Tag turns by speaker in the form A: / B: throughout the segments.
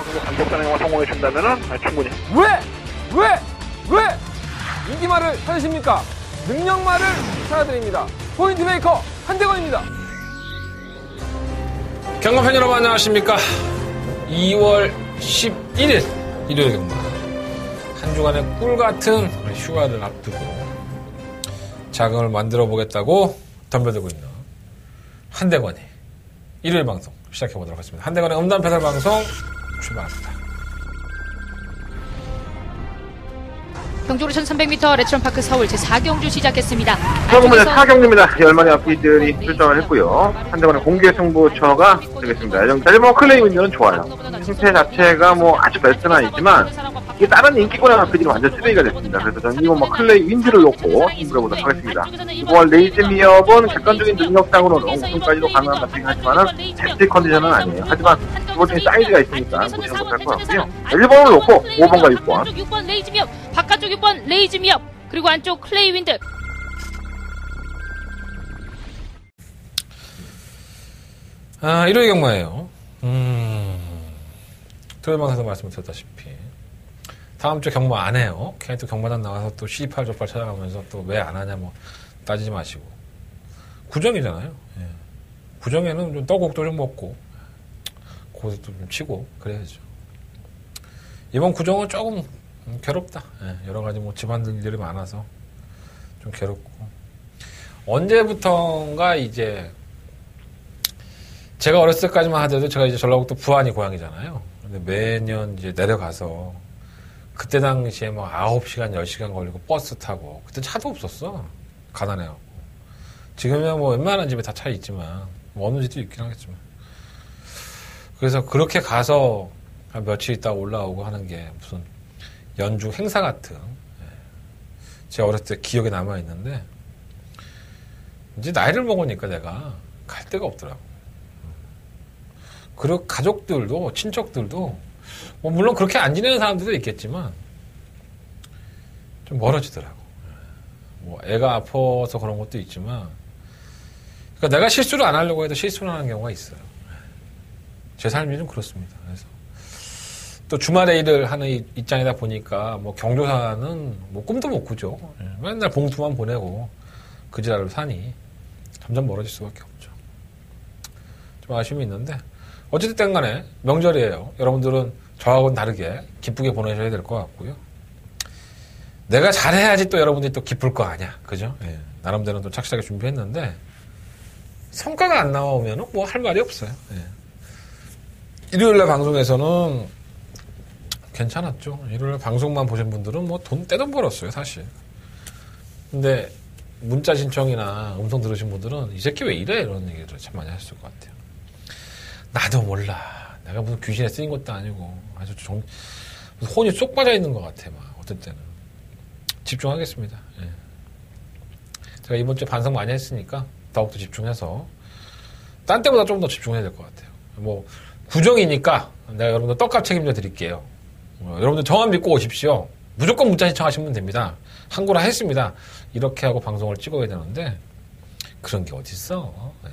A: 정도 감독단행과 성공해 준다면은 충분히.
B: 왜 인기말을 찾으십니까? 능력말을 찾아드립니다. 포인트 메이커 한대건입니다.
C: 경마팬 여러분 안녕하십니까? 2월 11일 일요일 경마. 한 주간의 꿀같은 휴가를 앞두고 자금을 만들어 보겠다고 덤벼들고 있는 한대건의 일요일 방송 시작해보도록 하겠습니다. 한대건의 음담패설 방송 출발합니다.
D: 경주로 1300m 레츠런파크 서울 제4경주 시작했습니다.
A: 처음으로 4경주입니다. 10마리 앞뒤들이 출전을 했고요. 한대건의 공개 승부처가 되겠습니다. 뭐 클레이 윈드는 좋아요. 형태 자체가 뭐 아주 베스트는 아니지만 이게 다른 인기권의 앞뒤들이 완전 쓰레기가 됐습니다. 그래서 저는 이번 뭐 클레이 윈드를 놓고 승부를 보도록 하겠습니다. 이번 레이즈 미업은 객관적인 능력상으로는 우승까지도 가능한 같긴 하지만은 베스트 컨디션은 아니에요. 하지만 기본적인 사이즈가 있으니까 무시는 못할 것 같고요. 1번을 놓고 5번과 6번.
D: 6번 레이즈 미업, 바깥쪽 6번 레이즈 미업, 그리고 안쪽 클레이 윈드.
C: 일요일 경마예요. 토요일 방송에서 말씀드렸다시피 다음 주 경마 안 해요. 괜히 또 경마단 나와서 또 C8 조팔 찾아가면서 또 왜 안 하냐 뭐 따지지 마시고 구정이잖아요. 예. 구정에는 좀 떡국도 좀 먹고 고기도 좀 치고 그래야죠. 이번 구정은 조금 괴롭다. 예. 여러 가지 뭐 집안일들이 많아서 좀 괴롭고 언제부턴가 이제 제가 어렸을 때까지만 하더라도 제가 이제 전라북도 부안이 고향이잖아요. 근데 매년 이제 내려가서 그때 당시에 뭐 9시간, 10시간 걸리고 버스 타고 그때 차도 없었어. 가난해갖고. 지금은 뭐 웬만한 집에 다 차 있지만 뭐 어느 집도 있긴 하겠지만 그래서 그렇게 가서 한 며칠 있다가 올라오고 하는 게 무슨 연중 행사 같은 제 어렸을 때 기억에 남아있는데 이제 나이를 먹으니까 내가 갈 데가 없더라고. 그리고 가족들도 친척들도 뭐 물론 그렇게 안 지내는 사람들도 있겠지만 좀 멀어지더라고. 뭐 애가 아파서 그런 것도 있지만 그러니까 내가 실수를 안 하려고 해도 실수를 하는 경우가 있어요. 제 삶이 좀 그렇습니다. 그래서 또 주말에 일을 하는 입장이다 보니까 뭐 경조사는 뭐 꿈도 못 꾸죠. 맨날 봉투만 보내고 그 지랄로 사니 점점 멀어질 수밖에 없죠. 좀 아쉬움이 있는데 어쨌든 간에 명절이에요. 여러분들은 저하고는 다르게 기쁘게 보내셔야 될 것 같고요. 내가 잘해야지 또 여러분들이 또 기쁠 거 아니야. 그죠? 예. 나름대로 또 착실하게 준비했는데 성과가 안 나오면 뭐 할 말이 없어요. 예. 일요일날 방송에서는 괜찮았죠. 일요일날 방송만 보신 분들은 뭐 돈 떼돈 벌었어요. 사실. 근데 문자 신청이나 음성 들으신 분들은 이 새끼 왜 이래? 이런 얘기를 참 많이 하셨을 것 같아요. 나도 몰라. 내가 무슨 귀신에 쓰인 것도 아니고 아주 혼이 쏙 빠져 있는 것 같아. 막 어떨 때는 집중하겠습니다. 예. 제가 이번 주에 반성 많이 했으니까 더욱더 집중해서 딴 때보다 좀 더 집중해야 될 것 같아요. 뭐 구정이니까 내가 여러분들 떡값 책임져 드릴게요. 여러분들 저만 믿고 오십시오. 무조건 문자 신청하시면 됩니다. 항고라 했습니다. 이렇게 하고 방송을 찍어야 되는데 그런 게 어딨어. 예.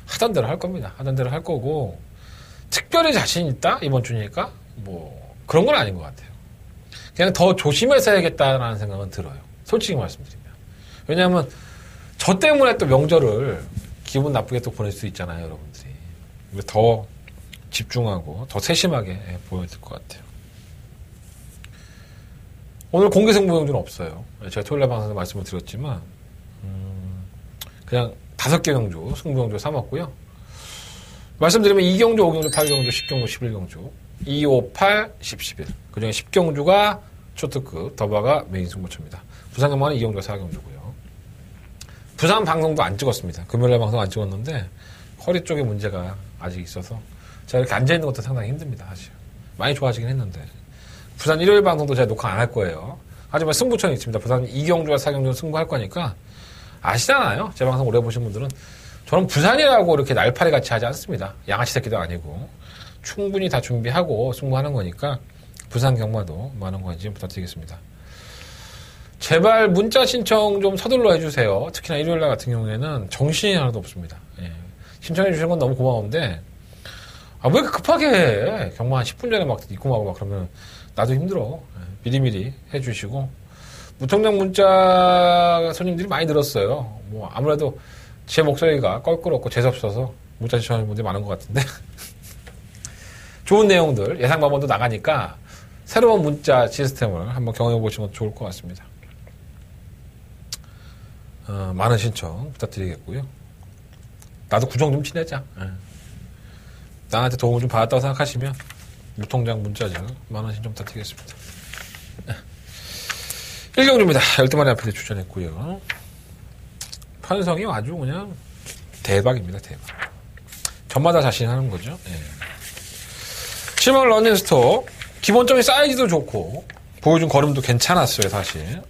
C: 하던 대로 할 겁니다. 하던 대로 할 거고 특별히 자신 있다? 이번 주니까 뭐 그런 건 아닌 것 같아요. 그냥 더 조심해서 해야겠다라는 생각은 들어요. 솔직히 말씀드리면. 왜냐하면 저 때문에 또 명절을 기분 나쁘게 또 보낼 수 있잖아요. 여러분들이. 더 집중하고 더 세심하게 보여야 될 것 같아요. 오늘 공개 승부경주는 없어요. 제가 토요일날 방송에서 말씀을 드렸지만 그냥 5개 경주, 승부경주 삼았고요. 말씀드리면 2경주, 5경주, 8경주, 10경주, 11경주 2, 5, 8, 10, 11 그중에 10경주가 쇼트급, 더바가 메인 승부처입니다. 부산 경마는 2경주가 4경주고요. 부산 방송도 안 찍었습니다. 금요일날 방송 안 찍었는데 허리 쪽에 문제가 아직 있어서 제가 이렇게 앉아있는 것도 상당히 힘듭니다. 사실 많이 좋아지긴 했는데 부산 일요일 방송도 제가 녹화 안 할 거예요. 하지만 승부처는 있습니다. 부산 2경주와 4경주는 승부할 거니까 아시잖아요. 제 방송 오래 보신 분들은 저는 부산이라고 이렇게 날파리 같이 하지 않습니다. 양아치 새끼도 아니고 충분히 다 준비하고 승부하는 거니까 부산 경마도 많은 관심 부탁드리겠습니다. 제발 문자 신청 좀 서둘러 해주세요. 특히나 일요일날 같은 경우에는 정신이 하나도 없습니다. 예. 신청해 주시는 건 너무 고마운데 아, 왜 급하게 해? 경마 한 10분 전에 막 입금하고 막 그러면 나도 힘들어. 미리미리 해주시고. 무통장 문자 손님들이 많이 늘었어요. 뭐, 아무래도 제 목소리가 껄끄럽고 재수없어서 문자 주시는 분들이 많은 것 같은데. 좋은 내용들, 예상 방법도 나가니까 새로운 문자 시스템을 한번 경험해 보시면 좋을 것 같습니다. 많은 신청 부탁드리겠고요. 나도 구정 좀 지내자. 나한테 도움을 좀 받았다고 생각하시면 무통장 문자죠. 많은 신청 부탁드리겠습니다. 1경주입니다. 열대만의 앞에 추천했고요. 편성이 아주 그냥 대박입니다. 대박. 저마다 자신하는 거죠. 7번 러닝스토어. 기본적인 사이즈도 좋고 보여준 걸음도 괜찮았어요. 사실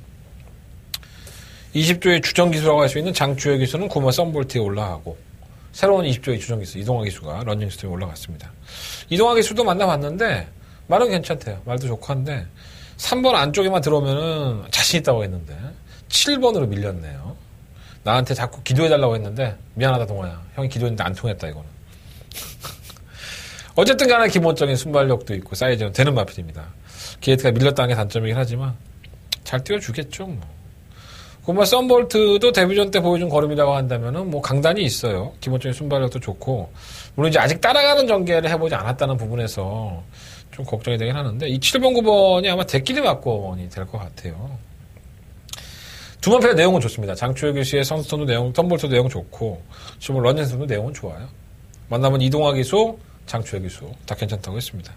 C: 20조의 주전기수라고 할 수 있는 장주의 기수는 구마 썬볼트에 올라가고 새로운 20조의 주전기수 이동화 기수가 러닝스토어에 올라갔습니다. 이동화 기수도 만나봤는데 말은 괜찮대요. 말도 좋고 한데 3번 안쪽에만 들어오면은 자신 있다고 했는데 7번으로 밀렸네요. 나한테 자꾸 기도해달라고 했는데 미안하다 동아야. 형이 기도했는데 안 통했다 이거는. 어쨌든 간에 기본적인 순발력도 있고 사이즈는 되는 마필입니다. 게이트가 밀렸다는 게 단점이긴 하지만 잘 뛰어주겠죠. 뭐. 고마 썬볼트도 데뷔전 때 보여준 걸음이라고 한다면은 뭐 강단이 있어요. 기본적인 순발력도 좋고 물론 이제 아직 따라가는 전개를 해보지 않았다는 부분에서 좀 걱정이 되긴 하는데 이 7번 9번이 아마 대끼리 맞건이 될 것 같아요. 두 번패의 내용은 좋습니다. 장추혁 기수의 선수턴도 내용, 썬볼트 내용 좋고 지금 런닝스도 내용은 좋아요. 만나면 이동화 기수 장추혁 기수 다 괜찮다고 했습니다.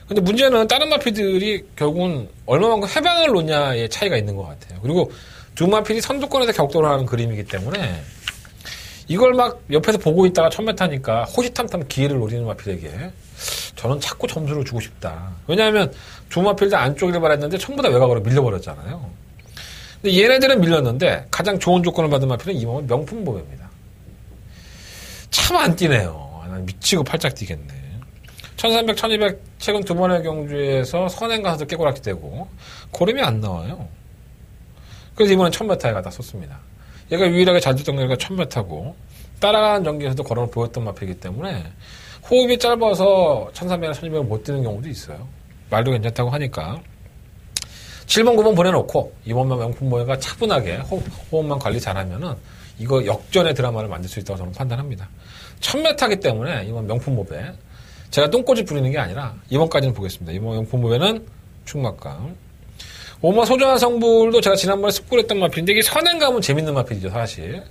C: 근데 문제는 다른 마피들이 결국은 얼마만큼 해방을 놓냐의 차이가 있는 것 같아요. 그리고 두 마필이 선두권에서 격돌을 하는 그림이기 때문에 이걸 막 옆에서 보고 있다가 1000m 타니까 호시탐탐 기회를 노리는 마필에게 저는 자꾸 점수를 주고 싶다. 왜냐하면 두 마필 다 안쪽을 바랬는데 전부 다 외곽으로 밀려버렸잖아요. 근데 얘네들은 밀렸는데 가장 좋은 조건을 받은 마필은 이번은 명품 보배입니다. 참 안 뛰네요. 난 미치고 팔짝 뛰겠네. 1300, 1200 최근 두 번의 경주에서 선행 가서도 깨고락이 되고 고름이 안 나와요. 그래서 이번엔 1000m에 갖다 쏟습니다. 얘가 유일하게 잘 뛰던 애가 1000m고 따라가는 전기에서도 걸음을 보였던 마필이기 때문에 호흡이 짧아서 1300, 1200을 못 뛰는 경우도 있어요. 말도 괜찮다고 하니까 7번, 9번 보내놓고 이번만 명품보회가 차분하게 호흡만 관리 잘하면은 이거 역전의 드라마를 만들 수 있다고 저는 판단합니다. 1000m이기 때문에 이번 명품보배 제가 똥꼬집 부리는 게 아니라 이번까지는 보겠습니다. 이번 명품보배는 충막감. 5번 소중한 성불도 제가 지난번에 습골했던 마필인데 이게 선행감은 재밌는 마필이죠 사실.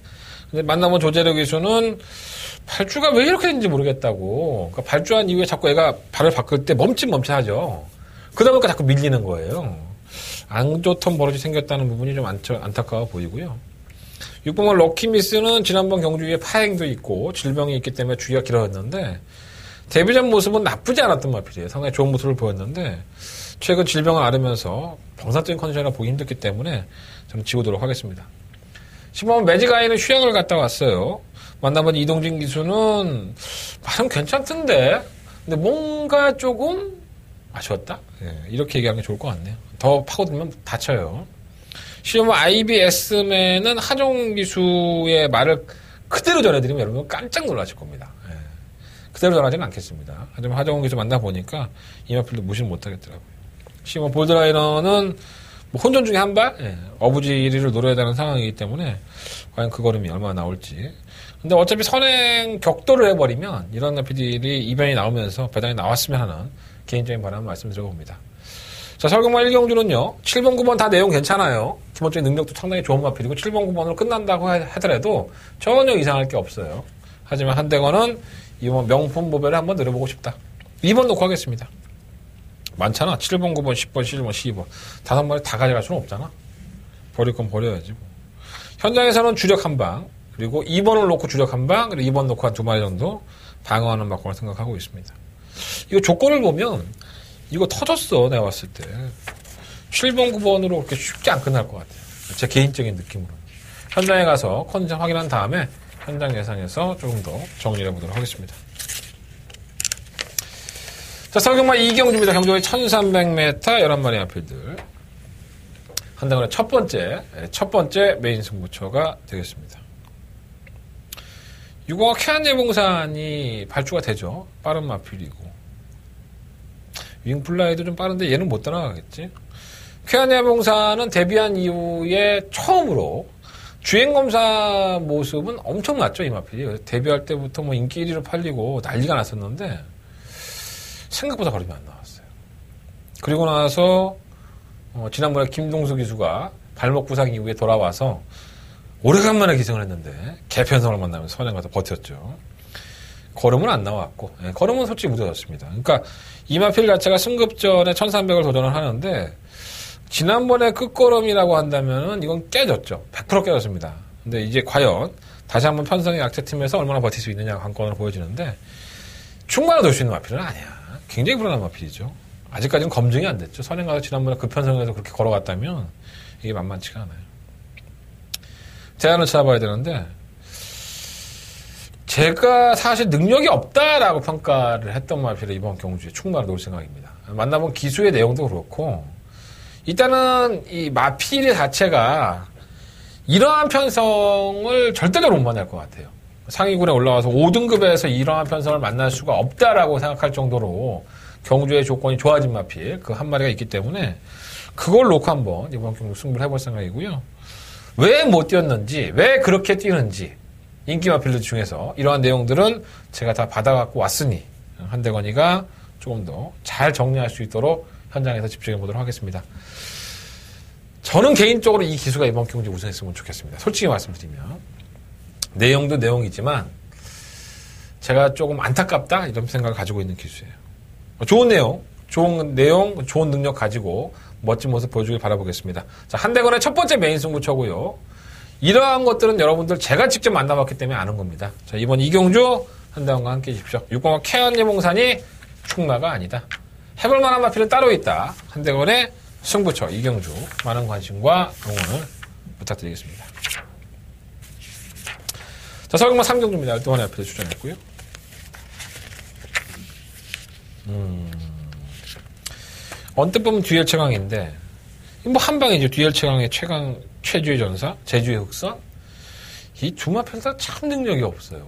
C: 근데 만나본 조재력 기수는 발주가 왜 이렇게 되는지 모르겠다고. 그러니까 발주한 이후에 자꾸 애가 발을 바꿀 때 멈칫멈칫하죠. 그러다 보니까 자꾸 밀리는 거예요. 안 좋던 버릇이 생겼다는 부분이 좀 안타까워 보이고요. 6번은 럭키미스는 지난번 경주에 파행도 있고 질병이 있기 때문에 주기가 길어졌는데 데뷔전 모습은 나쁘지 않았던 마필이에요. 상당히 좋은 모습을 보였는데 최근 질병을 앓으면서 정상적인 컨디션을 보기 힘들기 때문에 저는 지우도록 하겠습니다. 10번 매직아이는 휴양을 갔다 왔어요. 만나본 이동진 기수는 말은 괜찮던데 근데 뭔가 조금 아쉬웠다? 이렇게 얘기하는 게 좋을 것 같네요. 더 파고들면 다쳐요. 10번 IBS맨은 하종 기수의 말을 그대로 전해드리면 여러분 깜짝 놀라실 겁니다. 그대로 전하지는 않겠습니다. 하지만 하종 기수 만나보니까 이 마필도 무시를 못하겠더라고요. 10번 볼드라이너는 뭐 혼전 중에 한 발? 어부지 1위를 노려야 되는 상황이기 때문에 과연 그 걸음이 얼마나 나올지. 근데 어차피 선행 격돌을 해버리면 이런 마필들이 이변이 나오면서 배당이 나왔으면 하는 개인적인 바람을 말씀드려봅니다. 자, 설경마 1경주는요. 7번, 9번 다 내용 괜찮아요. 기본적인 능력도 상당히 좋은 마필이고 7번, 9번으로 끝난다고 하더라도 전혀 이상할 게 없어요. 하지만 한대건은 이번 명품 보배를 한번 늘어보고 싶다. 2번 놓고 하겠습니다. 많잖아. 7번, 9번, 10번, 11번, 12번. 5마리 다 가져갈 수는 없잖아. 버릴 건 버려야지. 뭐. 현장에서는 주력 한 방, 그리고 2번을 놓고 주력 한 방, 그리고 2번 놓고 한 2마리 정도 방어하는 막공을 생각하고 있습니다. 이거 조건을 보면 이거 터졌어. 내가 봤을 때. 7번, 9번으로 그렇게 쉽게 안 끝날 것 같아요. 제 개인적인 느낌으로. 현장에 가서 컨디션 확인한 다음에 현장 예상에서 조금 더 정리를 해보도록 하겠습니다. 자, 설경마 2경주입니다. 경주의 1300m 11마리 앞필들. 한다거나 첫 번째 메인 승부처가 되겠습니다. 6억 캐안예봉산이 발주가 되죠. 빠른 마필이고. 윙플라이도 좀 빠른데 얘는 못 따라가겠지. 캐안예봉산은 데뷔한 이후에 처음으로 주행검사 모습은 엄청났죠, 이 마필이. 데뷔할 때부터 뭐 인기 1위로 팔리고 난리가 났었는데 생각보다 걸음이 안 나왔어요. 그리고 나서 지난번에 김동수 기수가 발목 부상 이후에 돌아와서 오래간만에 기승을 했는데 개편성을 만나면서 선행 가서 버텼죠. 걸음은 안 나왔고 걸음은 솔직히 무뎌졌습니다. 그러니까 이마필 자체가 승급전에 1300을 도전을 하는데 지난번에 끝걸음이라고 한다면은 이건 깨졌죠. 100% 깨졌습니다. 근데 이제 과연 다시 한번 편성의 약체팀에서 얼마나 버틸 수 있느냐가 관건으로 보여지는데 충만을 돌 수 있는 마필은 아니야. 굉장히 불안한 마필이죠. 아직까지는 검증이 안 됐죠. 선행 가서 지난번에 급편성에서 그렇게 걸어갔다면 이게 만만치가 않아요. 제안을 찾아봐야 되는데 제가 사실 능력이 없다라고 평가를 했던 마필을 이번 경주에 충만을 놓을 생각입니다. 만나본 기수의 내용도 그렇고 일단은 이 마필 자체가 이러한 편성을 절대적으로 못 만날 것 같아요. 상위군에 올라와서 5등급에서 이러한 편성을 만날 수가 없다라고 생각할 정도로 경주의 조건이 좋아진 마필 그 한 마리가 있기 때문에 그걸 놓고 한번 이번 경주 승부를 해볼 생각이고요. 왜 못 뛰었는지, 왜 그렇게 뛰는지 인기 마필들 중에서 이러한 내용들은 제가 다 받아갖고 왔으니 한대건이가 조금 더 잘 정리할 수 있도록 현장에서 집중해 보도록 하겠습니다. 저는 개인적으로 이 기수가 이번 경주 우승했으면 좋겠습니다. 솔직히 말씀드리면 내용도 내용이지만 제가 조금 안타깝다 이런 생각을 가지고 있는 기수예요. 좋은 내용, 좋은 능력 가지고 멋진 모습 보여주길 바라보겠습니다. 자, 한대건의 첫 번째 메인 승부처고요. 이러한 것들은 여러분들 제가 직접 만나봤기 때문에 아는 겁니다. 자, 이번 이경주 한대건과 함께 해주십시오. 6공학 캐안예봉산이 충마가 아니다. 해볼 만한 마필은 따로 있다. 한대건의 승부처 이경주 많은 관심과 응원을 부탁드리겠습니다. 자, 서경마 3경주입니다. 동안의 앞에서 추천했고요. 언뜻 보면 듀엘 최강인데 뭐 한방이죠. 듀엘 최강의 최주의 전사, 제주의 흑선. 이 두 마필 다 참 능력이 없어요.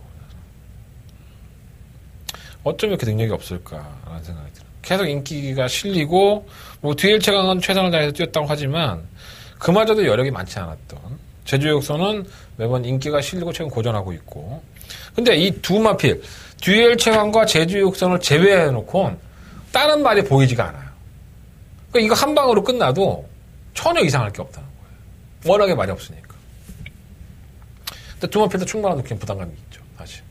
C: 어쩜 이렇게 능력이 없을까라는 생각이 들어요. 계속 인기가 실리고 뭐 듀엘 최강은 최선을 다해서 뛰었다고 하지만 그마저도 여력이 많지 않았던 제주의 흑선은 매번 인기가 실리고 최근 고전하고 있고 근데 이 두 마필 듀엘 최강과 제주의 흑선을 제외해놓고 다른 말이 보이지가 않아요. 그러니까 이거 한 방으로 끝나도 전혀 이상할 게 없다는 거예요. 워낙에 말이 없으니까. 근데 두 마필도 충분한 느낌 부담감이 있죠. 사실.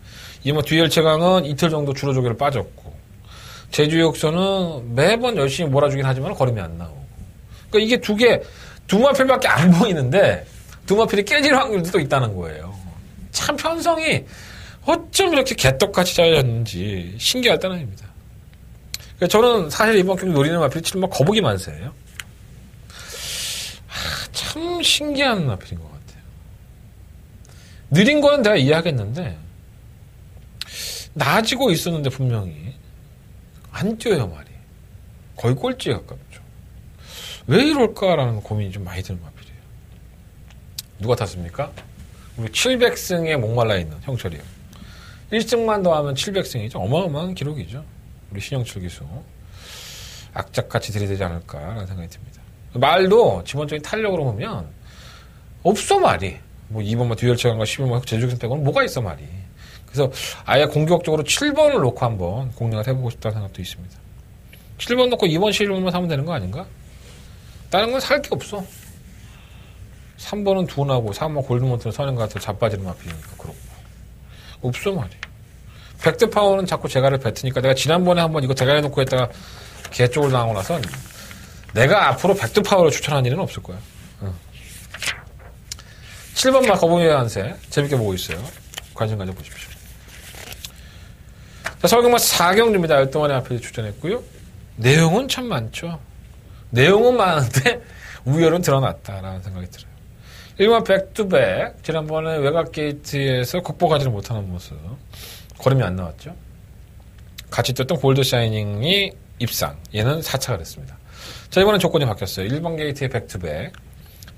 C: 이뭐 듀엘 최강은 이틀 정도 줄어조기를 빠졌고 제주의 흑선은 매번 열심히 몰아주긴 하지만 걸음이 안 나오고. 그러니까 이게 두 마필밖에 안 보이는데 두 마필이 깨질 확률도 또 있다는 거예요. 참 편성이 어쩜 이렇게 개떡같이 짜여졌는지 신기할 따 아닙니다. 저는 사실 이번 경기 노리는 마필이 7번 거북이 만세예요. 참 신기한 마필인 것 같아요. 느린 거는 내가 이해하겠는데 나아지고 있었는데 분명히 안 뛰어요 말이. 거의 꼴찌에 가깝죠. 왜 이럴까라는 고민이 좀 많이 드는 마필이에요. 누가 탔습니까? 우리 700승에 목말라 있는 형철이요. 1승만 더하면 700승이죠. 어마어마한 기록이죠. 우리 신영철 기수. 악착같이 들이대지 않을까라는 생각이 듭니다. 말도 기본적인 탄력으로 보면 없어 말이. 뭐 2번만 듀엘 최강과 11번 제주승 빼고는 뭐가 있어 말이. 그래서 아예 공격적으로 7번을 놓고 한번 공략을 해보고 싶다는 생각도 있습니다. 7번 놓고 2번 11번만 사면 되는 거 아닌가? 다른 건 살 게 없어. 3번은 둔하고 4번 골드몬트는 선행 같은 자빠지는 마필이니까 그렇고. 없어 말이. 백드파워는 자꾸 재갈을 뱉으니까 내가 지난번에 한번 이거 대가리 놓고 했다가 개 쪽을 당하고 나서 내가 앞으로 백드파워를 추천한 일은 없을 거야. 7번만 거북이의 한세 재밌게 보고 있어요. 관심 가져보십시오. 자, 서경마 4경주입니다. 열동안의 앞에 추천했고요. 내용은 참 많죠. 내용은 많은데 우열은 드러났다라는 생각이 들어요. 1번 백투백 지난번에 외곽 게이트에서 극복하지를 못하는 모습. 걸음이 안 나왔죠. 같이 뛰었던 골드 샤이닝이 입상. 얘는 4차가 됐습니다. 자, 이번엔 조건이 바뀌었어요. 1번 게이트의 백투백.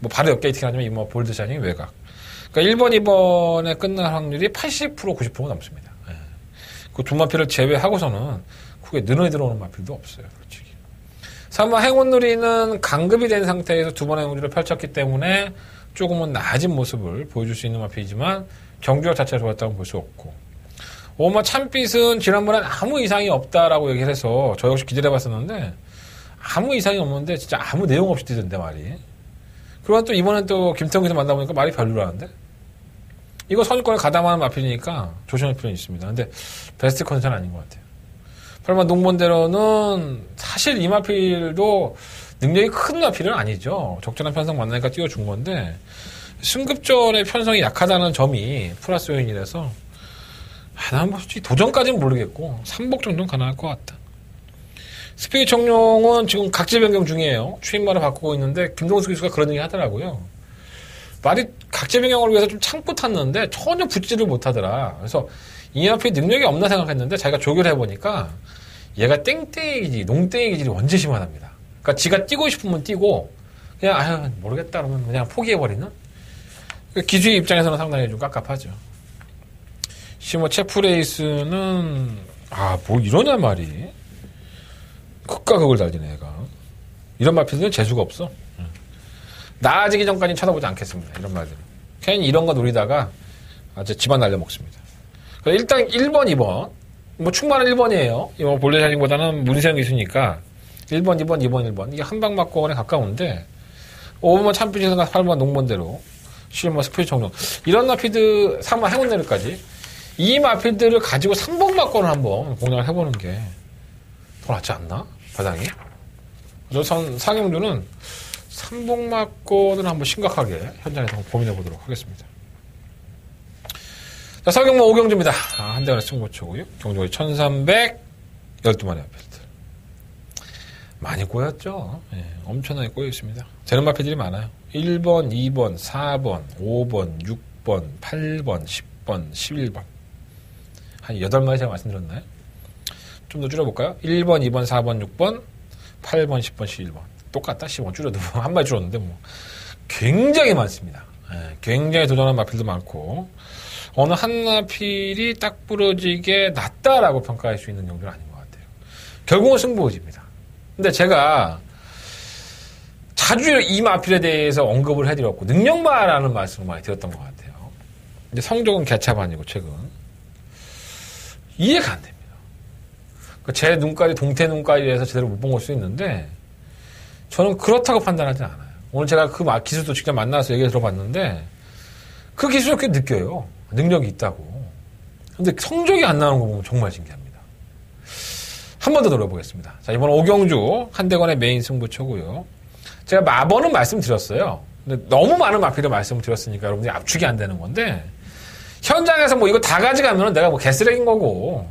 C: 뭐 바로 옆 게이트긴 하지만 이번 골드 샤이닝 외곽. 그러니까 1번, 2번에 끝날 확률이 80%, 90%가 넘습니다. 예. 그 두 마필을 제외하고서는 크게 눈에 들어오는 마필도 없어요. 솔직히. 3번 행운누리는 강급이 된 상태에서 두 번의 행운누리를 펼쳤기 때문에 조금은 나아진 모습을 보여줄 수 있는 마필이지만 경주력 자체가 좋았다고 볼 수 없고 5번 참빛은 지난번엔 아무 이상이 없다라고 얘기를 해서 저 역시 기대를 해봤었는데 아무 이상이 없는데 진짜 아무 내용 없이 뛰던데 말이. 그리고 또 이번엔 또 김태형기서 만나보니까 말이 별로라는데 이거 선수권을 가담하는 마필이니까 조심할 필요는 있습니다. 근데 베스트 컨디션 아닌 것 같아요. 8번 농본대로는 사실 이 마필도 능력이 큰 마필은 아니죠. 적절한 편성 만나니까 띄워준 건데 승급전의 편성이 약하다는 점이 플러스 요인이라서 난 뭐 솔직히 도전까지는 모르겠고 3복 정도는 가능할 것 같다. 스피릿 청룡은 지금 각질 변경 중이에요. 추임말을 바꾸고 있는데 김동수 기수가 그런 얘기 하더라고요. 말이 각질 변경을 위해서 좀 참고 탔는데 전혀 붙지를 못하더라. 그래서 이 앞에 능력이 없나 생각했는데 자기가 조교를 해보니까 얘가 땡땡이 기질이 농땡이 기질이 원체 심하답니다. 그러니까 지가 뛰고 싶으면 뛰고 그냥 아유 모르겠다 그러면 그냥 포기해버리는 기수의 입장에서는 상당히 좀 깝깝하죠. 시모 체프레이스는 뭐 이러냐 말이 극과 극을 달리네 얘가. 이런 말필들은 재수가 없어. 나아지기 전까지는 쳐다보지 않겠습니다. 이런 말들은 괜히 이런 거 노리다가 아주 집안 날려먹습니다. 일단 1번 2번 뭐 충만한 1번이에요. 이번 볼레샤닝보다는 문세영 기수니까 1번 2번 2번 1번 이게 한방 맞고원에 가까운데 5번 참빛이선가 8번 농번대로 실버 스피릿 청룡 이런 마피드 3번 행운내르까지 이 마필들을 가지고 3번 맞고를 한번 공략을 해보는 게 더 낫지 않나? 바닥이. 그래서 상영주는 3복 맞고는 한번 심각하게 현장에서 한번 고민해 보도록 하겠습니다. 자, 서경모 오경주입니다. 한대원의 승부처고요. 경주가 1312마리 마필들. 많이 꼬였죠? 예, 엄청나게 꼬여 있습니다. 되는 마필들이 많아요. 1번, 2번, 4번, 5번, 6번, 8번, 10번, 11번. 한 8마리 제가 말씀드렸나요? 좀 더 줄여볼까요? 1번, 2번, 4번, 6번, 8번, 10번, 11번. 똑같다? 10번 줄여도 한 마리 줄었는데 뭐. 굉장히 많습니다. 예, 굉장히 도전한 마필도 많고, 어느 한 마필이 딱 부러지게 낫다라고 평가할 수 있는 경주는 아닌 것 같아요. 결국은 승부의지입니다. 근데 제가 자주 이 마필에 대해서 언급을 해드렸고, 능력마라는 말씀을 많이 드렸던 것 같아요. 근데 성적은 개차반이고, 최근. 이해가 안 됩니다. 제 눈깔이 동태 눈깔이라서 제대로 못 본 걸 수 있는데 저는 그렇다고 판단하지 않아요. 오늘 제가 그 기술도 직접 만나서 얘기를 들어봤는데 그 기술을 꽤 느껴요. 능력이 있다고. 근데 성적이 안 나오는 거 보면 정말 신기합니다. 한 번 더 노려보겠습니다. 자, 이번 오경주 한대건의 메인 승부처고요. 제가 마번은 말씀드렸어요. 근데 너무 많은 마필을 말씀을 드렸으니까 여러분들이 압축이 안 되는 건데 현장에서 뭐 이거 다 가져가면 내가 뭐 개쓰레기인 거고.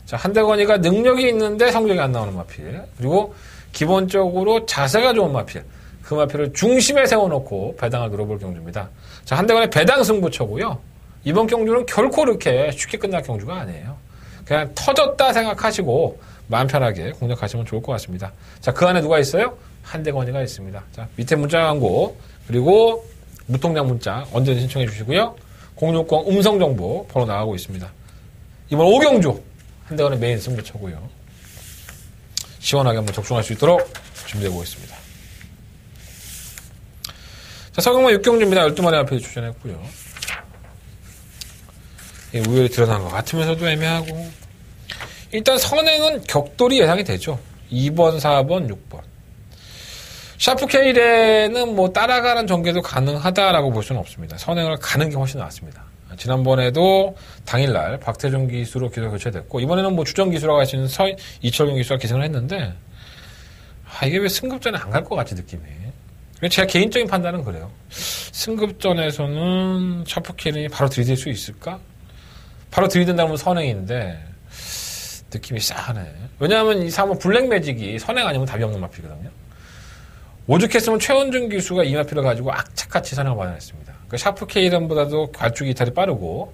C: 자, 한대건이가 능력이 있는데 성적이 안 나오는 마필. 그리고 기본적으로 자세가 좋은 마필. 그 마필을 중심에 세워놓고 배당을 노려볼 경주입니다. 자, 한대건의 배당 승부처고요. 이번 경주는 결코 이렇게 쉽게 끝날 경주가 아니에요. 그냥 터졌다 생각하시고 마음 편하게 공략하시면 좋을 것 같습니다. 자, 그 안에 누가 있어요? 한대건이가 있습니다. 자, 밑에 문자 광고 그리고 무통장 문자 언제든 신청해 주시고요. 060 음성정보 번호 나가고 있습니다. 이번 오경주 한대건의 메인 승부처고요. 시원하게 한번 적중할 수 있도록 준비해 보겠습니다. 자, 서경마 6경주입니다. 12마리 앞에 출전했고요. 우열이 드러난 것 같으면서도 애매하고 일단 선행은 격돌이 예상이 되죠. 2번, 4번, 6번. 샤프케일에는 뭐 따라가는 전개도 가능하다라고 볼 수는 없습니다. 선행을 가는 게 훨씬 낫습니다. 지난번에도 당일날 박태준 기수로 기수가 교체됐고 이번에는 뭐 주전 기수라고 할 수 있는 이철경 기수가 기승을 했는데 이게 왜 승급전에 안 갈 것 같지 느낌이. 제가 개인적인 판단은 그래요. 승급전에서는 샤프케일이 바로 들이댈 수 있을까? 바로 들이댄다면 선행인데 느낌이 싸하네. 왜냐하면 이 3번 블랙 매직이 선행 아니면 답이 없는 마필이거든요. 오죽했으면 최원준 기수가 이 마필을 가지고 악착같이 선행을 마련했습니다. 그러니까 샤프케이런보다도 괄축이 이탈이 빠르고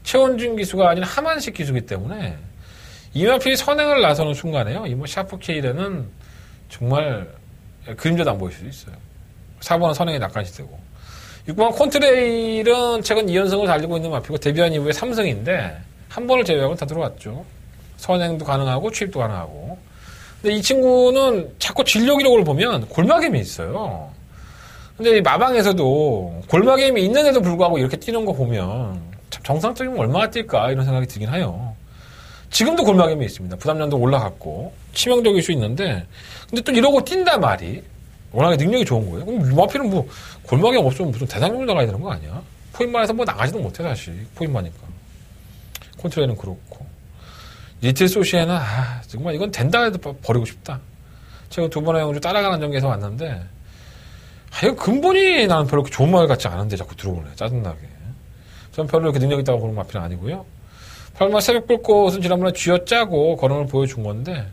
C: 최원준 기수가 아닌 하만식 기수이기 때문에 이 마필이 선행을 나서는 순간에요. 이 샤프케이런은 정말 그림자도 안 보일 수도 있어요. 4번은 선행이 낙관시 되고 6번 콘트레일은 최근 2연승을 달리고 있는 마피고 데뷔한 이후에 3승인데 한 번을 제외하고 다 들어왔죠. 선행도 가능하고 취입도 가능하고. 근데 이 친구는 자꾸 진료 기록을 보면 골마겜이 있어요. 근데 이 마방에서도 골마겜이 있는데도 불구하고 이렇게 뛰는 거 보면 참 정상적이면 얼마나 뛸까 이런 생각이 들긴 해요. 지금도 골마겜이 있습니다. 부담량도 올라갔고 치명적일 수 있는데 근데 또 이러고 뛴단 말이 워낙에 능력이 좋은 거예요. 그럼 마피는 뭐 골마겜 없으면 무슨 대상용으로 나가야 되는 거 아니야? 포인만 해서 뭐 나가지도 못해 사실. 포인만이니까. 콘트레일은 그렇고 리틀 소시에는 정말 이건 된다 해도 버리고 싶다. 제가 두 번의 영주 따라가는 전개에서 왔는데 이거 근본이 나는 별로 좋은 말 같지 않은데 자꾸 들어오네. 짜증나게. 전 별로 이렇게 능력 있다고 보는 마피는 아니고요. 설마 새벽 불꽃은 지난번에 쥐어짜고 걸음을 보여준 건데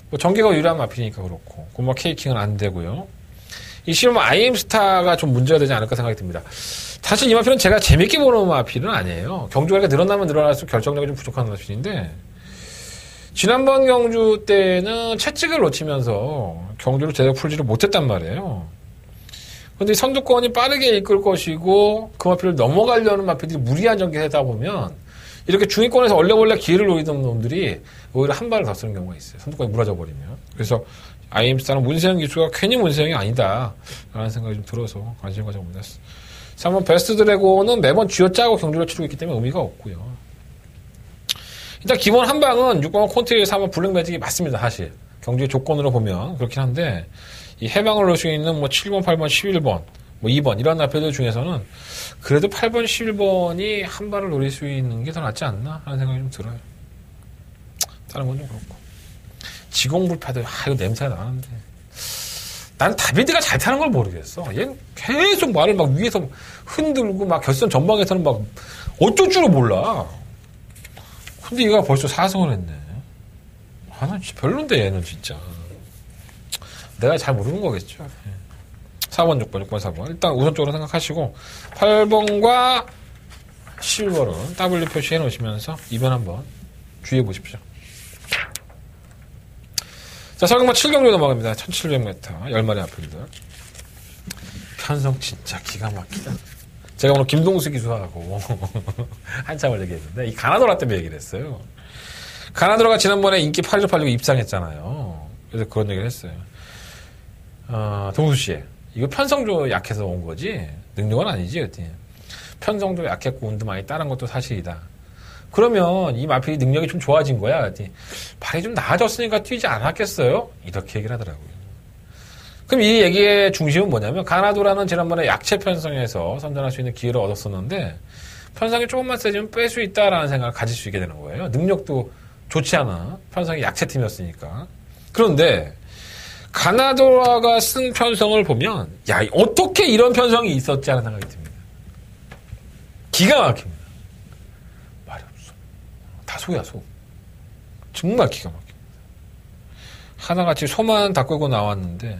C: 뭐 전개가 유리한 마피니까 그렇고 고마 케이킹은 안 되고요. 이 실험 IM스타가 좀 문제가 되지 않을까 생각이 듭니다. 사실 이 마피는 제가 재밌게 보는 마피는 아니에요. 경주가 이렇게 늘어나면 늘어날수록 결정력이 좀 부족한 마피인데 지난번 경주 때는 채찍을 놓치면서 경주를 제대로 풀지를 못했단 말이에요. 근데 선두권이 빠르게 이끌 것이고 그 마피를 넘어가려는 마피들이 무리한 전개를 하다 보면 이렇게 중위권에서 원래 기회를 노리던 놈들이 오히려 한 발을 더 쓰는 경우가 있어요. 선두권이 무너져 버리면. 그래서 IM스타는 문세영 기수가 괜히 문세영이 아니다 라는 생각이 좀 들어서 관심을 가져봅니다. 3번 베스트 드래곤은 매번 쥐어짜고 경주를 치르고 있기 때문에 의미가 없고요. 일단 기본 한 방은 6번 콘트레일에서 3번 블랙 매직이 맞습니다. 사실 경주의 조건으로 보면 그렇긴 한데 이 해방을 놓을 수 있는 뭐 7번, 8번, 11번, 뭐 2번 이런 나표들 중에서는 그래도 8번, 11번이 한 발을 노릴 수 있는 게 더 낫지 않나 하는 생각이 좀 들어요. 다른 건 좀 그렇고 지공불파도 이거 냄새가 나는데 난 다비드가 잘 타는 걸 모르겠어. 얘는 계속 말을 막 위에서 흔들고 막 결선 전방에서는 막 어쩔 줄을 몰라. 근데 얘가 벌써 4승을 했네. 난 진짜 별론데 얘는 진짜. 내가 잘 모르는 거겠죠. 4번, 6번, 6번, 4번. 일단 우선적으로 생각하시고 8번과 11번은 W 표시해 놓으시면서 이변 한번 주의해 보십시오. 자, 설경마 7경주 넘어갑니다. 1700m. 10마리 아플들. 편성 진짜 기가 막히다. 제가 오늘 김동수 기수하고 한참을 얘기했는데 이 가나도라 때문에 얘기를 했어요. 가나도라가 지난번에 인기 8일 팔리고 입상했잖아요. 그래서 그런 얘기를 했어요. 동수 씨, 이거 편성도 약해서 온 거지 능력은 아니지. 그랬더니 편성도 약했고 운도 많이 따른 것도 사실이다. 그러면 이 마필이 능력이 좀 좋아진 거야. 그랬더니 발이 좀 나아졌으니까 뛰지 않았겠어요? 이렇게 얘기를 하더라고요. 그럼 이 얘기의 중심은 뭐냐면 가나도라는 지난번에 약체 편성에서 선전할 수 있는 기회를 얻었었는데 편성이 조금만 세지면 뺄 수 있다라는 생각을 가질 수 있게 되는 거예요. 능력도 좋지 않아. 편성이 약체팀이었으니까. 그런데 가나도라가 쓴 편성을 보면 야 어떻게 이런 편성이 있었지 하는 생각이 듭니다. 기가 막힙니다. 말이 없어. 다 소야 소. 정말 기가 막힙니다. 하나같이 소만 다 끌고 나왔는데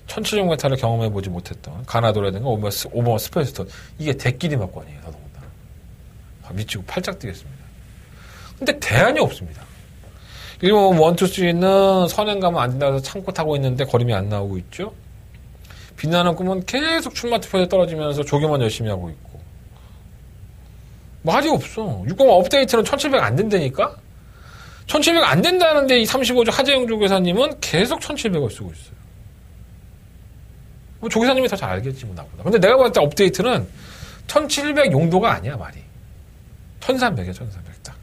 C: 1700m를 경험해보지 못했던 가나도라든가 오버 스페이스톤 이게 대끼리 막관이에요. 더더군다나. 미치고 팔짝 뛰겠습니다. 근데 대안이 없습니다. 1번 1, 2, 3는 선행 가면 안 된다고 해서 참고 타고 있는데 거림이 안 나오고 있죠. 빛나는 꿈은 계속 출마 투표에 떨어지면서 조교만 열심히 하고 있고 말이 없어. 6번 업데이트는 1700 안 된다니까? 1700 안 된다는데 이 35조 하재영 조교사님은 계속 1700을 쓰고 있어요. 뭐 조교사님이 더 잘 알겠지 뭐 나보다. 근데 내가 봤을 때 업데이트는 1700 용도가 아니야 말이. 1300이야 1300 딱.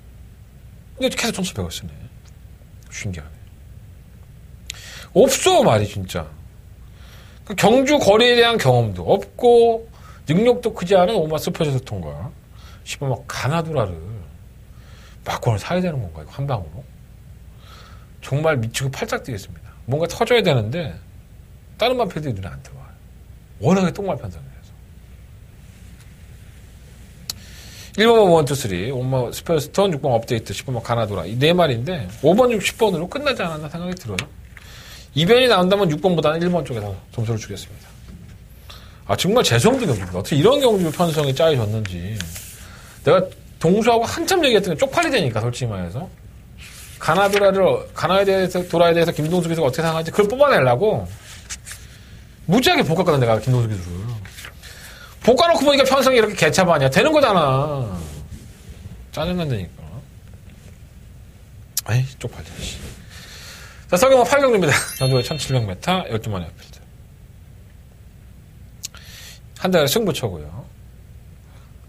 C: 근데 계속 1700을 쓰네. 신기하네. 없어 말이 진짜. 경주 거리에 대한 경험도 없고 능력도 크지 않은 오마 스페셜 통과. 싶으면 막 가나도라를 막권을 사야 되는 건가 이거 한 방으로. 정말 미치고 팔짝 뛰겠습니다. 뭔가 터져야 되는데 다른 마필들이 눈에 안 들어와요. 워낙에 똥말 편성이라서. 1번 1, 2, 3 오마 스페셜스톤 6번 업데이트 10번 가나도라 이 네 마리인데 5번 6, 10번으로 끝나지 않았나 생각이 들어요. 이변이 나온다면 6번보다는 1번 쪽에서 점수를 주겠습니다. 아 정말 죄송합니다 경주입니다. 어떻게 이런 경주 편성이 짜여졌는지. 내가 동수하고 한참 얘기했던 게 쪽팔리되니까 솔직히 말해서 가나에 대해서 김동수 기수가 어떻게 생각하는지 그걸 뽑아내려고 무지하게 볶았거든 내가 김동수 기수를. 볶아놓고 보니까 편성이 이렇게 개차반이야. 되는 거잖아. 짜증난다니까. 에이, 쪽팔려. 자, 설경호 8경주입니다. 전주에 1700m, 12만의 필드. 한 달에 승부처고요.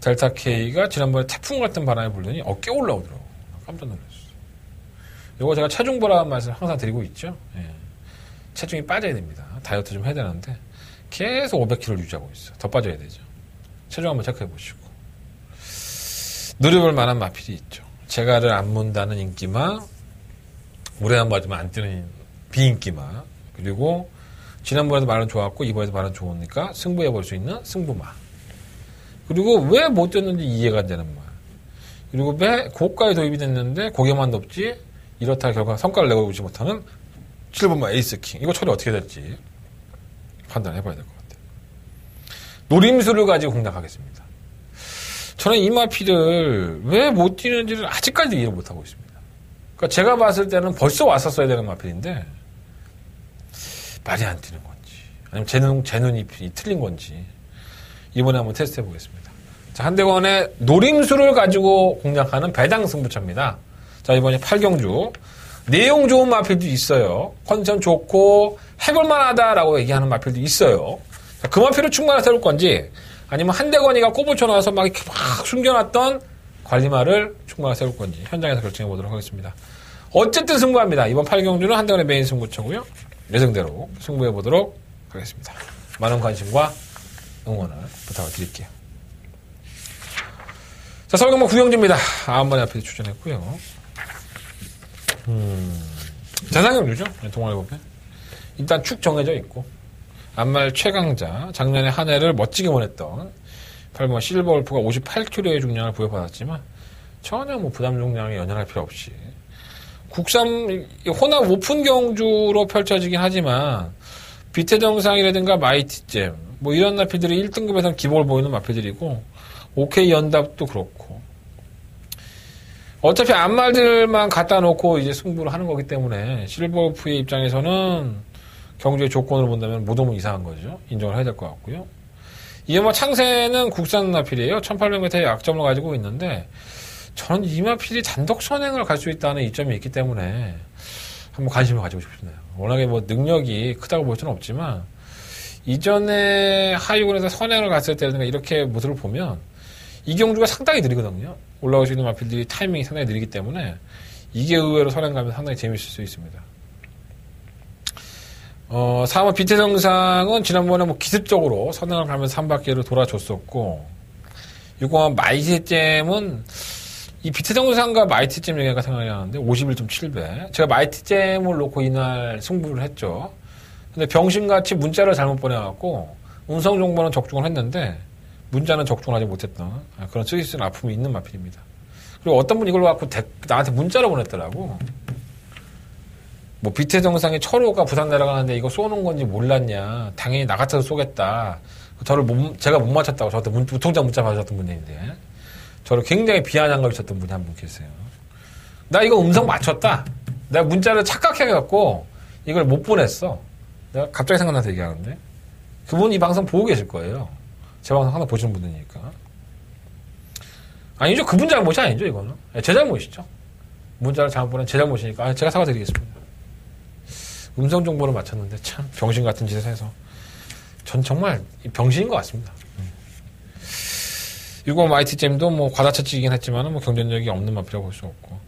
C: 델타 K가 지난번에 태풍 같은 바람이 불더니 어깨 올라오더라고. 깜짝 놀랐어요. 요거 제가 체중 보라는 말씀 항상 드리고 있죠. 예. 체중이 빠져야 됩니다. 다이어트 좀 해야 되는데 계속 500kg를 유지하고 있어요. 더 빠져야 되죠. 체중 한번 체크해 보시고. 누려볼 만한 마필이 있죠. 재갈을 안 문다는 인기마, 물에만 맞으면 안 뜨는 비인기마, 그리고 지난번에도 말은 좋았고 이번에도 말은 좋으니까 승부해 볼 수 있는 승부마. 그리고 왜 못 뛰었는지 이해가 안 되는 말. 그리고 왜 고가에 도입이 됐는데 고개만 높지 이렇다 결과 성과를 내고 오지 못하는 7번마 에이스킹. 이거 처리 어떻게 될지 판단해 봐야 될 것 같아요. 노림수를 가지고 공략하겠습니다. 저는 이 마필을 왜 못 뛰는지를 아직까지 이해 못하고 있습니다. 그러니까 제가 봤을 때는 벌써 왔었어야 되는 마필인데 말이 안 뛰는 건지 아니면 제 눈이 틀린 건지 이번에 한번 테스트 해보겠습니다. 자, 한대건의 노림수를 가지고 공략하는 배당 승부처입니다. 자, 이번에 8경주. 내용 좋은 마필도 있어요. 컨디션 좋고 해볼만하다라고 얘기하는 마필도 있어요. 자, 그 마필을 충분히 세울 건지 아니면 한대건이가 꼬부쳐 나와서 막 이렇게 막 숨겨놨던 관리마를 충분히 세울 건지 현장에서 결정해 보도록 하겠습니다. 어쨌든 승부합니다. 이번 8경주는 한대건의 메인 승부처고요. 예정대로 승부해 보도록 하겠습니다. 많은 관심과 응원을 부탁을 드릴게요. 자, 서울경마 9경주입니다. 9번의 앞에 출전했고요. 대상경주죠. 동아일보에. 일단 축 정해져 있고 안말 최강자, 작년에 한 해를 멋지게 보냈던 8번 실버울프가 58kg의 중량을 부여받았지만 전혀 뭐 부담 중량에 연연할 필요 없이 국산 혼합 오픈 경주로 펼쳐지긴 하지만 비태정상이라든가 마이티잼 뭐 이런 마필들이 1등급에서는 기복을 보이는 마필들이고 OK 연답도 그렇고 어차피 안말들만 갖다 놓고 이제 승부를 하는 거기 때문에 실버울프의 입장에서는 경주의 조건으로 본다면 무덤은 이상한 거죠. 인정을 해야 될 것 같고요. 이게 뭐 창세는 국산 마필이에요. 1800m의 약점을 가지고 있는데 저는 이 마필이 단독 선행을 갈 수 있다는 이점이 있기 때문에 한번 관심을 가지고 싶네요. 워낙에 뭐 능력이 크다고 볼 수는 없지만 이전에 하이군에서 선행을 갔을 때라든가 이렇게 모습을 보면 이 경주가 상당히 느리거든요. 올라올 수 있는 마필들이 타이밍이 상당히 느리기 때문에 이게 의외로 선행 가면 상당히 재밌을 수 있습니다. 4번 비태정상은 지난번에 뭐 기습적으로 선행을 가면서 한 바퀴를 돌아줬었고 6번 마이티잼은 이 비태정상과 마이티잼 얘기가 생각이 나는데 51.7배. 제가 마이티잼을 놓고 이날 승부를 했죠. 근데 병신같이 문자를 잘못 보내갖고 음성 정보는 적중을 했는데 문자는 적중하지 못했던 그런 스위스는 아픔이 있는 마필입니다. 그리고 어떤 분이 이걸 갖고 나한테 문자를 보냈더라고. 뭐 비태정상의 철호가 부산 내려가는데 이거 쏘는 건지 몰랐냐. 당연히 나 같아서 쏘겠다. 제가 못 맞췄다고 저한테 무통장 문자 받으셨던 분인데 저를 굉장히 비아냥감 있었던 분이 한 분 계세요. 나 이거 음성 맞췄다. 내가 문자를 착각해갖고 이걸 못 보냈어. 내가 갑자기 생각나서 얘기하는데 그분 이 방송 보고 계실 거예요. 제 방송 하나 보시는 분이니까. 아니죠. 그분 잘못이 아니죠. 이거는. 제 잘못이죠. 문자를 잘못 보낸 제 잘못이니까 제가 사과드리겠습니다. 음성 정보를 맞췄는데 참 병신 같은 짓을 해서 전 정말 병신인 것 같습니다. 6번 마이티잼도 뭐 과다차치기긴 했지만 뭐 경쟁력이 없는 마필이라고 볼 수 없고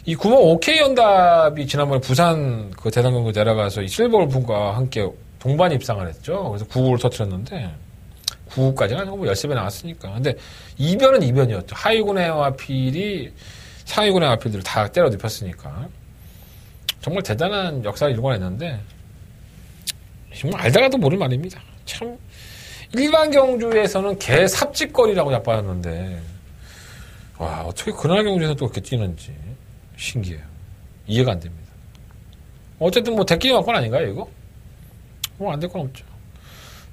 C: 이 9번 OK 연답이 지난번에 부산 그 대상경주 내려가서 이 실버울프과 함께 동반 입상을 했죠. 그래서 9구를 터뜨렸는데 9구까지는 아니고 뭐 13배 나왔으니까. 근데 이변은 이변이었죠. 하위군의 마필이 상위군의 마필들을 다 때려 눕혔으니까. 정말 대단한 역사를 일궈냈는데 정말 알다가도 모를 말입니다. 참 일반 경주에서는 개 삽질거리라고 자빠졌는데 와 어떻게 그날 경주에서 또 그렇게 뛰는지 신기해요. 이해가 안 됩니다. 어쨌든 뭐 대끼리 맞건 아닌가요 이거? 뭐 안 될 건 없죠.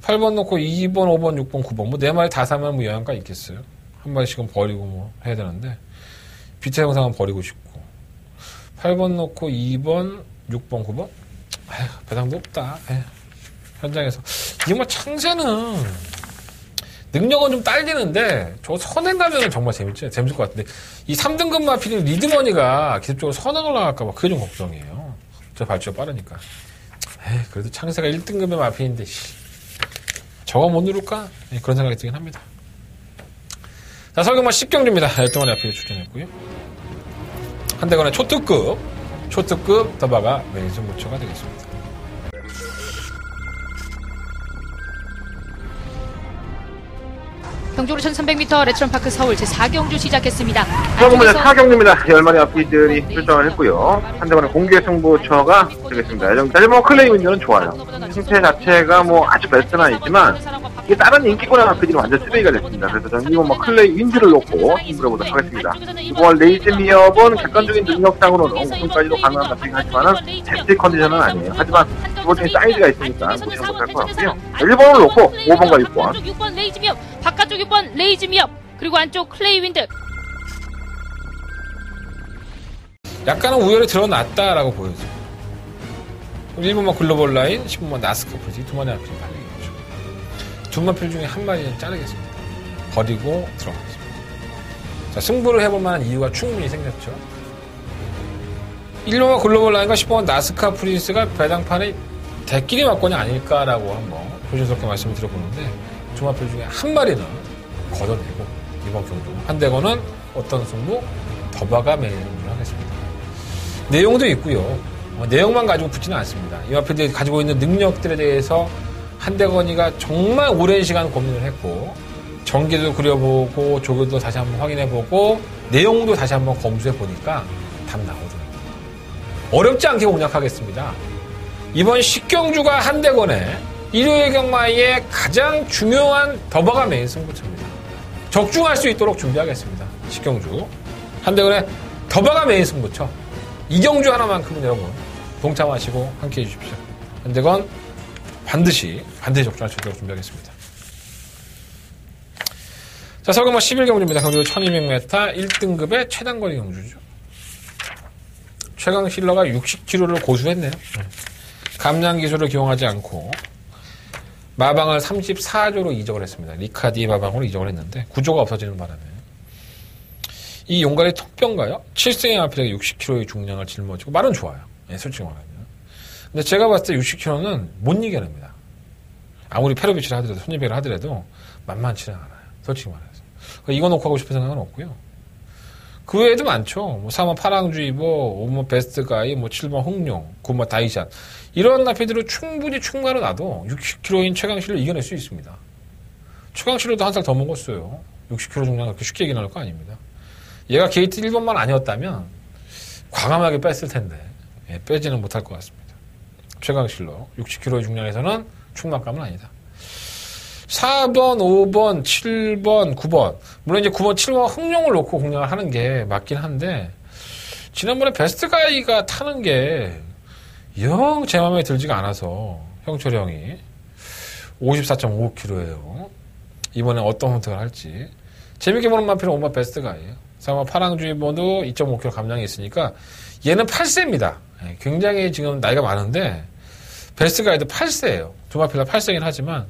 C: 8번 놓고 2번, 5번, 6번, 9번 뭐 4마리 다 사면 뭐 영향가 있겠어요. 한 마리씩은 버리고 뭐 해야 되는데 비태 영상은 버리고 싶고 8번 놓고 2번, 6번, 9번? 배당도 없다. 현장에서. 이게 뭐 창세는 능력은 좀 딸리는데 저 선행 가면은 정말 재밌을 것 같은데 이 3등급 마필인 리드머니가 기습적으로 선행을 나갈까봐 그게 좀 걱정이에요. 저 발주가 빠르니까. 그래도 창세가 1등급의 마필인데 저거 못 누를까? 그런 생각이 들긴 합니다. 자, 설경마 10경주입니다. 열동안의 앞에 출전했고요. 한대건의 초특급 더바가 메인 승부처가 되겠습니다.
D: 경주로 1300m 레트론파크 서울 제4경주 시작했습니다.
A: 수학문제 4경주입니다. 10마리 앞뒤들이 출전을 했고요. 한대건의 공개 승부처가 되겠습니다. 델모 클레이 윈드는 좋아요. 형태 자체가 뭐 아주 베스트는 아니지만 이게 다른 인기권의 앞뒤들이 완전 쓰레기가 됐습니다. 그래서 저는 이번 뭐 클레이 윈드를 놓고 승부를 보도록 하겠습니다. 이번 레이즈 미업은 객관적인 능력상으로는 우승까지도 가능한 같긴 하지만은 베스트 컨디션은 아니에요. 하지만 기본적인 사이즈가 있으니까 무시는 못할 것 같고요. 1번을 놓고 5번과 6번.
D: 6번 레이즈 미업, 바깥쪽 6번 레이즈 미업, 그리고 안쪽 클레이 윈드.
C: 약간은 우열이 드러났다라고 보여져요. 1번만 글로벌 라인, 10번만 나스카 프로지 두 마리 앞뒤 발리겠죠. 두 마필 중에 한 마리는 자르겠습니다. 버리고 들어가겠습니다. 자, 승부를 해볼 만한 이유가 충분히 생겼죠. 1번만 글로벌 라인과 10번만 나스카 프린스가 배당판의 대끼리 맞건이 아닐까라고 한번 조심스럽게 말씀을 드려보는데 두 마필 중에 한 마리는 걷어내고 이번 경주 한대건은 어떤 승부? 더바가 메인 승부를 하겠습니다. 내용도 있고요. 내용만 가지고 붙지는 않습니다. 이 마필들이 가지고 있는 능력들에 대해서 한대건이가 정말 오랜 시간 고민을 했고 전기도 그려보고 조교도 다시 한번 확인해보고 내용도 다시 한번 검수해보니까 답 나오더라고요. 어렵지 않게 공략하겠습니다. 이번 10경주가 한대건의 일요일 경마의 가장 중요한 더바가 메인 승부처입니다. 적중할 수 있도록 준비하겠습니다. 10경주 한대건의 더바가 메인 승부처. 2경주 하나만큼은 여러분 동참하시고 함께해 주십시오. 한대건 반드시 적중할 수 있도록 준비하겠습니다. 자, 설경마 11경주입니다. 경주 1200m 1등급의 최단거리 경주죠. 최강 실러가 60km를 고수했네요. 감량 기술을 기용하지 않고 마방을 34조로 이적을 했습니다. 리카디 마방으로 이적을 했는데 구조가 없어지는 바람에 이 용가리 턱뼈인가요? 7승의 마필에게 60kg의 중량을 짊어지고 말은 좋아요. 솔직히 말하면. 근데 제가 봤을 때 60kg는 못 이겨냅니다. 아무리 페로비치를 하더라도 손님배를 하더라도 만만치는 않아요. 솔직히 말해서. 이거 놓고 하고 싶은 생각은 없고요. 그 외에도 많죠. 뭐 4번 파랑주의보, 5번 베스트가이, 뭐 7번 흥룡, 9번 다이샷. 이런 나피들을 충분히 충마로 놔도 60kg인 최강실로 이겨낼 수 있습니다. 최강실로도 한 살 더 먹었어요. 60kg 중량 그렇게 쉽게 이겨낼 거 아닙니다. 얘가 게이트 1번만 아니었다면 과감하게 뺐을 텐데 빼지는 못할 것 같습니다. 최강실로 60kg의 중량에서는 충만감은 아니다. 4번, 5번, 7번, 9번. 물론 이제 9번, 7번 흥룡을 놓고 공략을 하는 게 맞긴 한데, 지난번에 베스트가이가 타는 게 영 제 마음에 들지가 않아서, 형철이 형이 54.5kg예요. 이번에 어떤 선택을 할지. 재밌게 보는 마필은 5번 베스트가이예요. 4번 파랑주의보도 2.5kg 감량이 있으니까, 얘는 8세입니다. 굉장히 지금 나이가 많은데, 베스트가이도 8세예요. 두 마필 다 8세긴 하지만,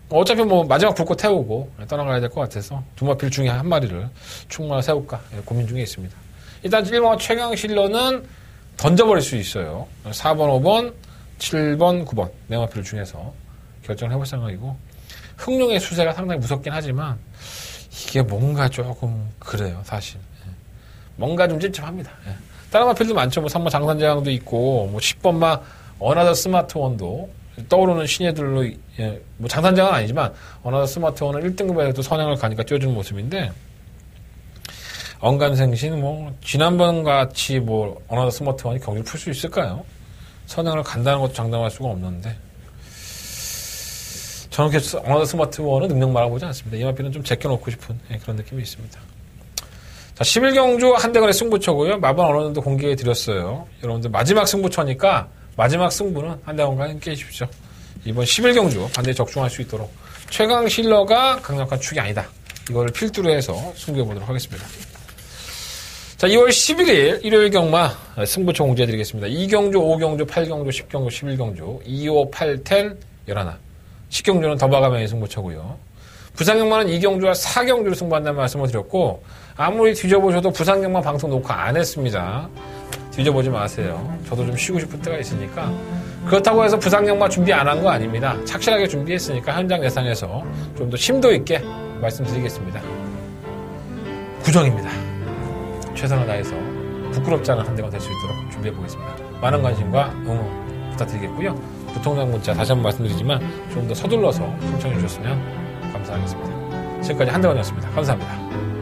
C: 어차피 뭐 마지막 불꽃 태우고 떠나가야 될 것 같아서 두 마필 중에 한 마리를 충분히 세울까 고민 중에 있습니다. 일단 1번 최강 실러는 던져버릴 수 있어요. 4번, 5번, 7번, 9번 네 마필 중에서 결정을 해볼 생각이고 흥룡의 수세가 상당히 무섭긴 하지만 이게 뭔가 조금 그래요 사실. 뭔가 좀 찝찝합니다. 다른 마필도 많죠. 뭐 3번 장산재앙도 있고 뭐 10번만 어나더 스마트원도 떠오르는 신예들로, 뭐 장산장은 아니지만, 어나더 스마트원은 1등급에서도 선행을 가니까 띄워주는 모습인데, 언간생신, 지난번 같이 어나더 스마트원이 경기를 풀 수 있을까요? 선행을 간다는 것도 장담할 수가 없는데, 저는 어나더 스마트원은 능력 말아보지 않습니다. 이 마피는 좀 제껴놓고 싶은 그런 느낌이 있습니다. 자, 11경주 한대건의 승부처고요. 마번 언어도 공개해 드렸어요. 여러분들 마지막 승부처니까, 마지막 승부는 한대건과 함께 해주십시오. 이번 11경주 반드시 적중할 수 있도록 최강 실러가 강력한 축이 아니다. 이거를 필두로 해서 승부해보도록 하겠습니다. 자, 2월 11일 일요일 경마 승부처 공지해드리겠습니다. 2경주, 5경주, 8경주, 10경주, 11경주, 2, 5, 8, 10, 11. 10경주는 더바가메의 승부처고요. 부산경마는 이경주와 사경주를 승부한다는 말씀을 드렸고 아무리 뒤져보셔도 부산경마 방송 녹화 안 했습니다. 뒤져보지 마세요. 저도 좀 쉬고 싶을 때가 있으니까. 그렇다고 해서 부산경마 준비 안 한 거 아닙니다. 착실하게 준비했으니까 현장 예상에서 좀 더 심도 있게 말씀드리겠습니다. 구정입니다. 최선을 다해서 부끄럽지 않은 한 대가 될 수 있도록 준비해보겠습니다. 많은 관심과 응원 부탁드리겠고요. 부통령 문자 다시 한번 말씀드리지만 좀 더 서둘러서 신청해 주셨으면 감사하겠습니다. 지금까지 한대원이었습니다. 감사합니다.